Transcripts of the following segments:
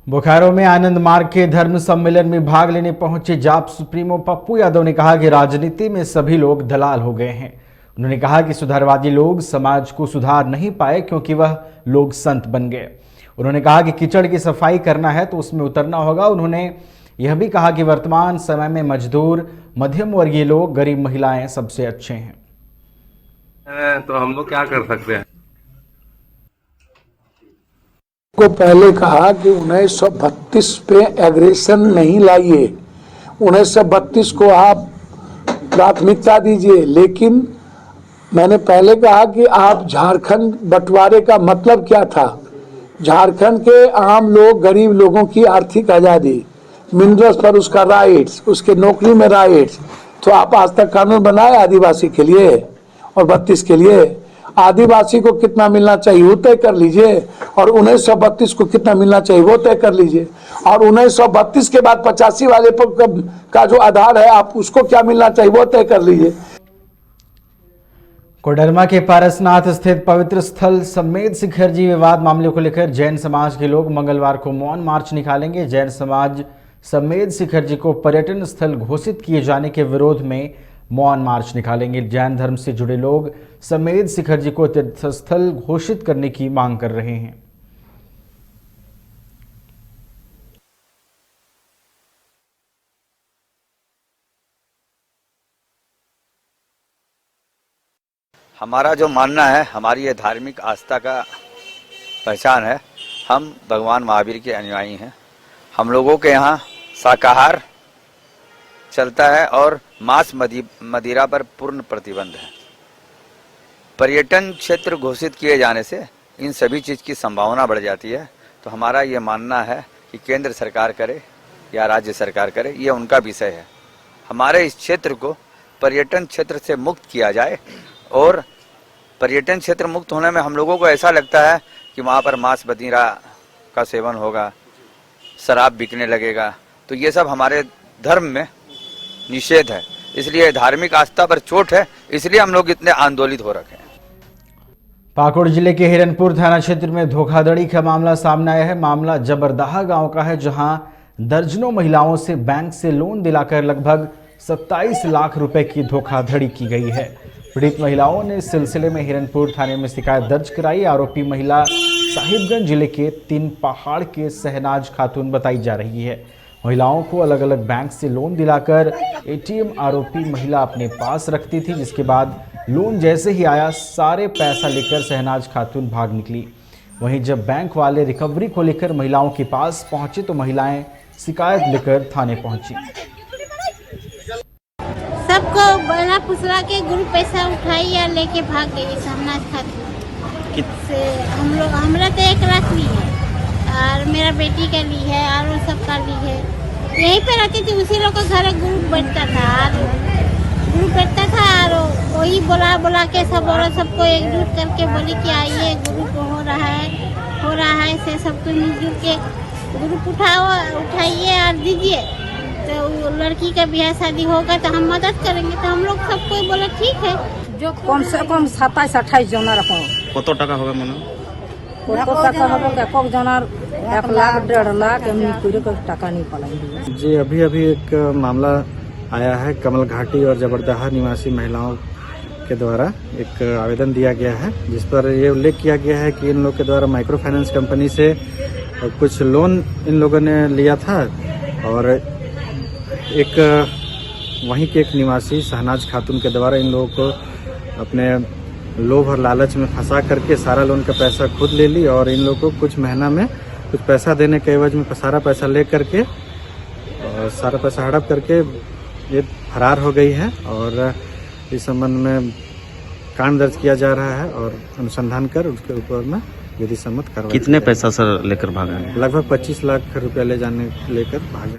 बोकारो में आनंद मार्ग के धर्म सम्मेलन में भाग लेने पहुंचे जाप सुप्रीमो पप्पू यादव ने कहा कि राजनीति में सभी लोग दलाल हो गए हैं। उन्होंने कहा कि सुधारवादी लोग समाज को सुधार नहीं पाए क्योंकि वह लोग संत बन गए। उन्होंने कहा कि कीचड़ की सफाई करना है तो उसमें उतरना होगा। उन्होंने यह भी कहा कि वर्तमान समय में मजदूर, मध्यम वर्गीय लोग, गरीब महिलाएं सबसे अच्छे हैं। तो हम लोग क्या कर सकते हैं? को पहले कहा कि 1932 पे एग्रेशन नहीं लाइए, 1932 को आप प्राथमिकता दीजिए। लेकिन मैंने पहले कहा कि आप झारखंड बंटवारे का मतलब क्या था? झारखंड के आम लोग, गरीब लोगों की आर्थिक आज़ादी, मिनरल्स पर उसका राइट्स, उसके नौकरी में राइट्स। तो आप आज तक कानून बनाए आदिवासी के लिए और 32 के लिए? आदिवासी को कितना मिलना चाहिए वो तय कर लीजिए, और 1932 को कितना मिलना चाहिए वो तय कर लीजिए। और 1932 के बाद 85 वाले का जो आधार है, आप उसको क्या मिलना चाहिए वो तय कर लीजिए। कोडरमा के पारसनाथ स्थित पवित्र स्थल समेत शिखर जी विवाद मामले को लेकर जैन समाज के लोग मंगलवार को मौन मार्च निकालेंगे। जैन समाज समेत शिखर जी को पर्यटन स्थल घोषित किए जाने के विरोध में मौन मार्च निकालेंगे। जैन धर्म से जुड़े लोग समेत शिखर जी को तीर्थस्थल घोषित करने की मांग कर रहे हैं। हमारा जो मानना है, हमारी ये धार्मिक आस्था का पहचान है। हम भगवान महावीर के अनुयायी हैं। हम लोगों के यहाँ शाकाहार चलता है और मांस मदिरा पर पूर्ण प्रतिबंध है। पर्यटन क्षेत्र घोषित किए जाने से इन सभी चीज़ की संभावना बढ़ जाती है। तो हमारा ये मानना है कि केंद्र सरकार करे या राज्य सरकार करे, ये उनका विषय है। हमारे इस क्षेत्र को पर्यटन क्षेत्र से मुक्त किया जाए, और पर्यटन क्षेत्र मुक्त होने में हम लोगों को ऐसा लगता है कि वहाँ पर मांस मदिरा का सेवन होगा, शराब बिकने लगेगा। तो ये सब हमारे धर्म में निषेध है। इसलिए धार्मिक आस्था पर चोट है, इसलिए हम लोग इतने आंदोलित हो रखे हैं। पाकुड़ जिले के हिरनपुर थाना क्षेत्र में धोखाधड़ी का मामला सामने आया है। मामला जबरदहा गांव का है, जहां दर्जनों महिलाओं से बैंक से लोन दिलाकर लगभग 27 लाख रुपए की धोखाधड़ी की गई है। पीड़ित महिलाओं ने इस सिलसिले में हिरनपुर थाने में शिकायत दर्ज कराई। आरोपी महिला साहिबगंज जिले के 3 पहाड़ के शहनाज खातून बताई जा रही है। महिलाओं को अलग अलग बैंक से लोन दिलाकर एटीएम आरोपी महिला अपने पास रखती थी, जिसके बाद लोन जैसे ही आया सारे पैसा लेकर शहनाज खातून भाग निकली। वहीं जब बैंक वाले रिकवरी को लेकर महिलाओं के पास पहुंचे तो महिलाएं शिकायत लेकर थाने पहुंची। सबको बड़ा पुसरा के ग्रुप पैसा उठाई या लेके भाग गई शहनाज खातून से। हमरा तो 1 लाख ली है और मेरा बेटी का ली है और वो सबका ली है। यहीं पे रहती थी, उसी लोग का घर ग्रुप बैठता था और वही बोला के सब औरत सबको एकजुट करके बोली कि आइए ग्रुप हो रहा है से सबको मिलजुल के ग्रुप उठाइए और दीजिए, तो लड़की का ब्याह शादी होगा तो हम मदद करेंगे। तो हम लोग सबको बोला ठीक है। जो कम से कम 27-28 जना रखो। কত টাকা হবে মনে? কত টাকা হবে? একক জনার 1 লাখ 1.5 লাখ এমনি করে টাকা नहीं पाएंगे। जी, अभी एक मामला आया है। कमल घाटी और जबरदहा निवासी महिलाओं के द्वारा एक आवेदन दिया गया है, जिस पर ये उल्लेख किया गया है कि इन लोग के द्वारा माइक्रो फाइनेंस कंपनी से कुछ लोन इन लोगों ने लिया था, और एक वहीं के एक निवासी शहनाज खातून के द्वारा इन लोगों को अपने लोभ और लालच में फंसा करके सारा लोन का पैसा खुद ले ली, और इन लोगों को कुछ महीना में कुछ पैसा देने के एवज में सारा पैसा ले करके और सारा पैसा हड़प करके ये फरार हो गई है। और इस संबंध में कांड दर्ज किया जा रहा है और अनुसंधान कर उसके ऊपर में विधि सम्मत कार्रवाई। कितने पैसा सर लेकर भागा? लगभग 25 लाख रुपया लेकर भागा।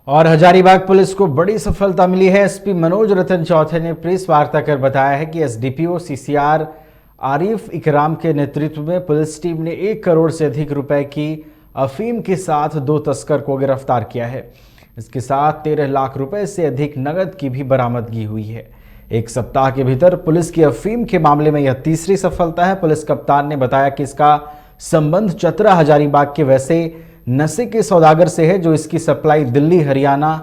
और हजारीबाग पुलिस को बड़ी सफलता मिली है। एसपी मनोज रतन चौथे ने प्रेस वार्ता कर बताया है कि एसडीपीओ सीसीआर आरिफ इकराम के नेतृत्व में पुलिस टीम ने 1 करोड़ से अधिक रुपए की अफीम के साथ 2 तस्कर को गिरफ्तार किया है। इसके साथ 13 लाख रुपए से अधिक नगद की भी बरामदगी हुई है। 1 सप्ताह के भीतर पुलिस की अफीम के मामले में यह तीसरी सफलता है। पुलिस कप्तान ने बताया कि इसका संबंध चतरा हजारीबाग के वैसे नशे के सौदागर से है, जो इसकी सप्लाई दिल्ली, हरियाणा,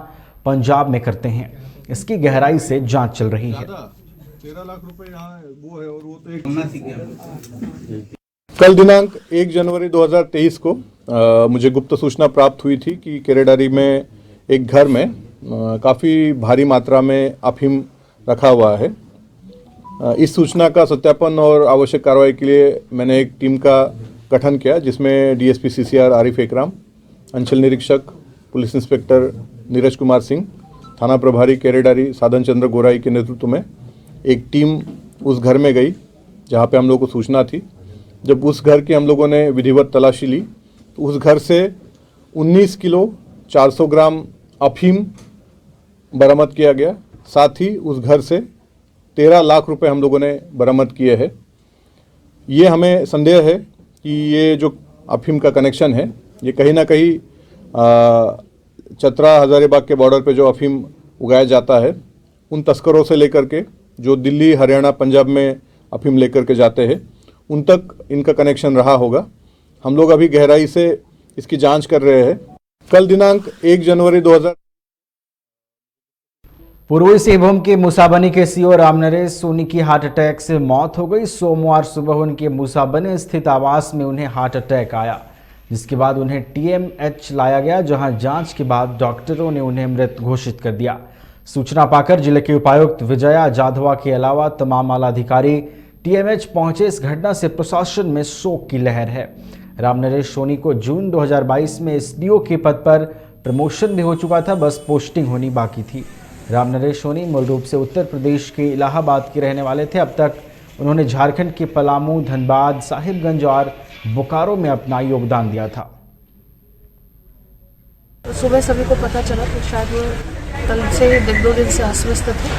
पंजाब में करते हैं। इसकी गहराई से जांच चल रही है। 13 लाख रुपए यहाँ वो है और वो तो एक कल दिनांक 1 जनवरी 2023 को मुझे गुप्त सूचना प्राप्त हुई थी कि केरेडारी में एक घर में काफ़ी भारी मात्रा में अफीम रखा हुआ है। इस सूचना का सत्यापन और आवश्यक कार्रवाई के लिए मैंने एक टीम का गठन किया, जिसमें डीएसपी सीसीआर आरिफ एकराम, अंचल निरीक्षक पुलिस इंस्पेक्टर नीरज कुमार सिंह, थाना प्रभारी केरेडारी साधन चंद्र गोराई के नेतृत्व में एक टीम उस घर में गई जहां पे हम लोगों को सूचना थी। जब उस घर की हम लोगों ने विधिवत तलाशी ली तो उस घर से 19 किलो 400 ग्राम अफीम बरामद किया गया। साथ ही उस घर से 13 लाख रुपए हम लोगों ने बरामद किए हैं। ये हमें संदेह है कि ये जो अफीम का कनेक्शन है ये कहीं ना कहीं चतरा हजारीबाग के बॉर्डर पे जो अफीम उगाया जाता है उन तस्करों से लेकर के जो दिल्ली, हरियाणा, पंजाब में अफीम लेकर के जाते हैं उन तक इनका कनेक्शन रहा होगा। हम लोग अभी गहराई से इसकी जांच कर रहे हैं। कल दिनांक 1 जनवरी 2000 पूर्वी सिंहभूम के मूसाबनी के सीओ रामनरेश सोनी की हार्ट अटैक से मौत हो गई। सोमवार सुबह उनके मूसाबनी स्थित आवास में उन्हें हार्ट अटैक आया, जिसके बाद उन्हें टीएमएच लाया गया, जहां जांच के बाद डॉक्टरों ने उन्हें मृत घोषित कर दिया। सूचना पाकर जिले के उपायुक्त विजया जाधवा के अलावा तमाम आला अधिकारी टीएमएच पहुंचे। इस घटना से प्रशासन में शोक की लहर है। रामनरेश सोनी को जून 2022 में एसडीओ के पद पर प्रमोशन भी हो चुका था, बस पोस्टिंग होनी बाकी थी। रामनरेश सोनी मूल रूप से उत्तर प्रदेश के इलाहाबाद के रहने वाले थे। अब तक उन्होंने झारखंड के पलामू, धनबाद, साहिबगंज और बोकारो में अपना योगदान दिया था। तो सुबह सभी को पता चला तो शायद वो कल से 1-2 दिन से अस्वस्थ थे।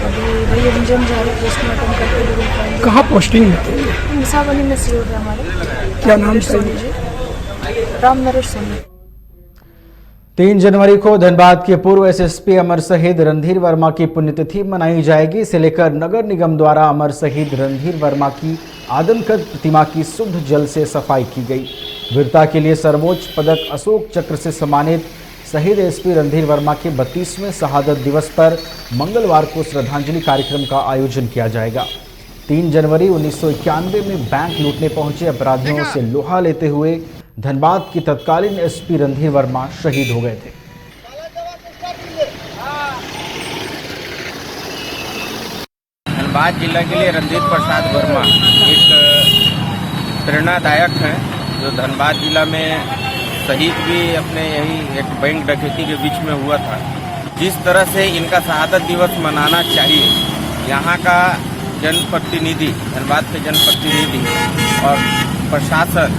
अभी वही इंजन जा रहे पोस्टमार्टम करके। कहाँ पोस्टिंग है? मूसाबनी में सीओ है हमारे। क्या नाम सोनी जी? रामनरेश सोनी। 3 जनवरी को धनबाद के पूर्व एसएसपी अमर शहीद रणधीर वर्मा की पुण्यतिथि मनाई जाएगी। इसे लेकर नगर निगम द्वारा अमर शहीद रणधीर वर्मा की आदमकद प्रतिमा की शुद्ध जल से सफाई की गई। वीरता के लिए सर्वोच्च पदक अशोक चक्र से सम्मानित शहीद एसपी रणधीर वर्मा के 32वें शहादत दिवस पर मंगलवार को श्रद्धांजलि कार्यक्रम का आयोजन किया जाएगा। 3 जनवरी 1991 में बैंक लूटने पहुंचे अपराधियों से लोहा लेते हुए धनबाद के तत्कालीन एसपी रणधीर वर्मा शहीद हो गए थे। धनबाद जिला के लिए रणधीर प्रसाद वर्मा एक प्रेरणादायक हैं, जो धनबाद जिला में शहीद भी अपने यही एक बैंक डकैती के बीच में हुआ था। जिस तरह से इनका शहादत दिवस मनाना चाहिए, यहाँ का जनप्रतिनिधि, धनबाद के जनप्रतिनिधि और प्रशासन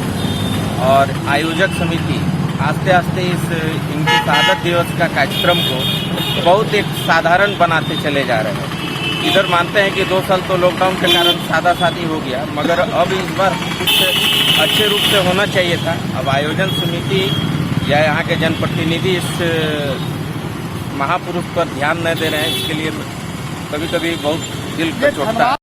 और आयोजक समिति आस्ते आस्ते इनकी शहादत दिवस का कार्यक्रम को बहुत एक साधारण बनाते चले जा रहे हैं। इधर मानते हैं कि 2 साल तो लॉकडाउन के कारण सादा सादी हो गया, मगर अब इस बार कुछ अच्छे रूप से होना चाहिए था। अब आयोजन समिति या यहाँ के जनप्रतिनिधि इस महापुरुष पर ध्यान न दे रहे हैं, इसके लिए कभी कभी बहुत दिल कचोटता है।